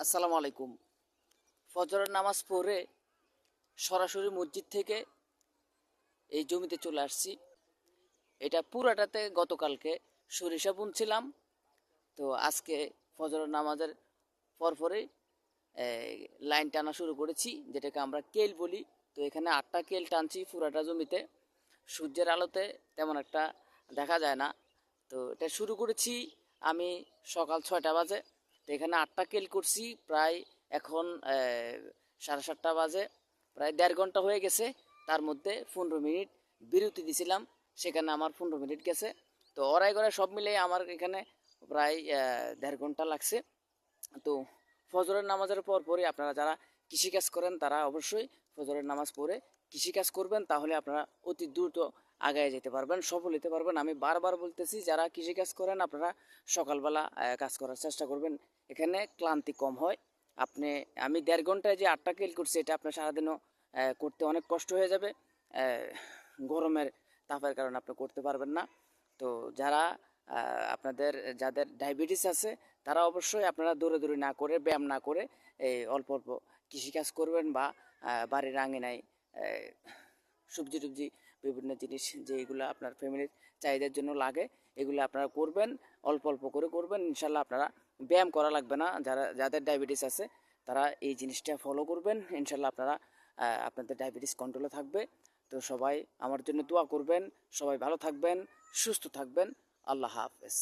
আসসালামু আলাইকুম। ফজরের নামাজ পড়ে সরাসরি মসজিদ থেকে এই জমিতে চলে আসছি। এটা পুরাটাতে গতকালকে সরিষা বুনছিলাম। তো আজকে ফজরের নামাজের পরপরই লাইন টানা শুরু করেছি, যেটাকে আমরা কেল বলি। তো এখানে 8টা কেল টানছি পুরাটা জমিতে। সূর্যের আলোতে তেমন একটা দেখা যায় না। তো এটা শুরু করেছি আমি সকাল 6টা বাজে। তো এখানে 8টা কেল করছি প্রায় এখন 7:30 বাজে। প্রায় 1.5 ঘন্টা হয়ে গেছে। তার মধ্যে 15 মিনিট বিরতি দিছিলাম, সেখানে আমার 15 মিনিট গেছে। তো অড়াই করে সব মিলে আমার এখানে প্রায় 1.5 ঘন্টা লাগছে। তো ফজরের নামাজের পর পরই আপনারা যারা কৃষিকাজ করেন তারা অবশ্যই ফজরের নামাজ পড়ে কৃষিকাজ করবেন, তাহলে আপনারা অতি দ্রুত আগায় যেতে পারবেন, সফল হতে পারবেন। আমি বারবার বলতেছি, যারা কৃষিকাজ করেন আপনারা সকালবেলা কাজ করার চেষ্টা করবেন, এখানে ক্লান্তি কম হয়। আপনি আমি 1.5 ঘন্টায় যে 8টা কিল করছি, এটা আপনার সারাদিনও করতে অনেক কষ্ট হয়ে যাবে। গরমের তাপের কারণে আপনি করতে পারবেন না। তো যারা আপনাদের যাদের ডায়াবেটিস আছে তারা অবশ্যই আপনারা দৌড়াদৌড়ি না করে, ব্যায়াম না করে এই অল্প অল্প কৃষিকাজ করবেন, বা বাড়ির আঙিনায় সবজি টবজি বিভিন্ন জিনিস যেগুলো আপনার ফ্যামিলির চাহিদার জন্য লাগে এগুলো আপনারা করবেন, অল্প অল্প করে করবেন। ইনশাল্লাহ আপনারা ব্যায়াম করা লাগবে না। যাদের ডায়াবেটিস আছে তারা এই জিনিসটা ফলো করবেন, ইনশাল্লাহ আপনারা আপনাদের ডায়াবেটিস কন্ট্রোলে থাকবে। তো সবাই আমার জন্য দোয়া করবেন, সবাই ভালো থাকবেন, সুস্থ থাকবেন। আল্লাহ হাফেজ।